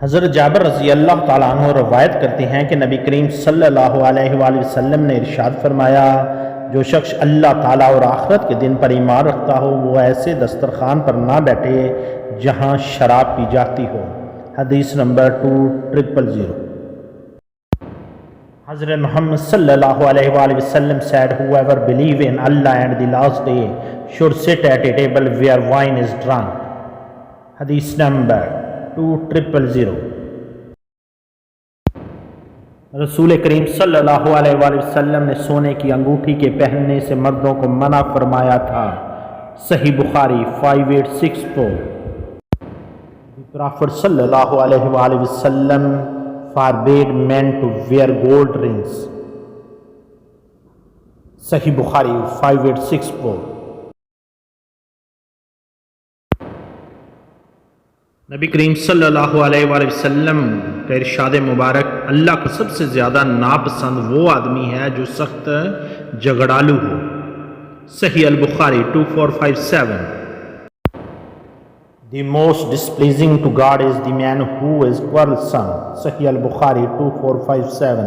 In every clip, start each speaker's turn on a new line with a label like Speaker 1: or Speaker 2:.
Speaker 1: حضرت جابر رضی اللہ تعالیٰ عنہ روایت کرتے ہیں کہ نبی کریم صلی اللہ علیہ وآلہ وسلم نے ارشاد فرمایا، جو شخص اللہ تعالیٰ اور آخرت کے دن پر ایمان رکھتا ہو وہ ایسے دسترخوان پر نہ بیٹھے جہاں شراب پی جاتی ہو۔ حدیث نمبر 2000۔ حضرت محمد صلی اللہ علیہ وآلہ وسلم said, whoever believe in Allah and the last day should sit at a table where wine is drunk۔ حدیث نمبر 2000۔ رسول کریم صلی اللہ علیہ وآلہ وسلم نے سونے کی انگوٹھی کے پہننے سے مردوں کو منع فرمایا تھا۔ صحیح بخاری 5864۔ The Prophet صلی اللہ علیہ وآلہ وسلم forbade men to wear gold rings۔ صحیح بخاری 5864۔ نبی کریم صلی اللہ علیہ وآلہ وسلم کا ارشاد مبارک، اللہ کو سب سے زیادہ ناپسند وہ آدمی ہے جو سخت جھگڑالو ہو۔ صحیح البخاری 2457۔ The most displeasing to God is the man who is quarrelsome۔ صحیح البخاری 2457۔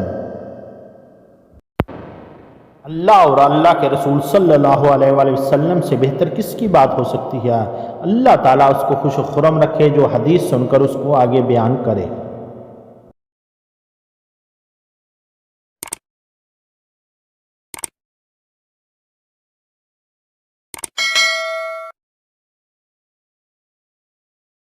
Speaker 1: اللہ اور اللہ کے رسول صلی اللہ علیہ وآلہ وسلم سے بہتر کس کی بات ہو سکتی ہے؟ اللہ تعالیٰ اس کو خوش و خرم رکھے جو حدیث سن کر اس کو آگے بیان کرے۔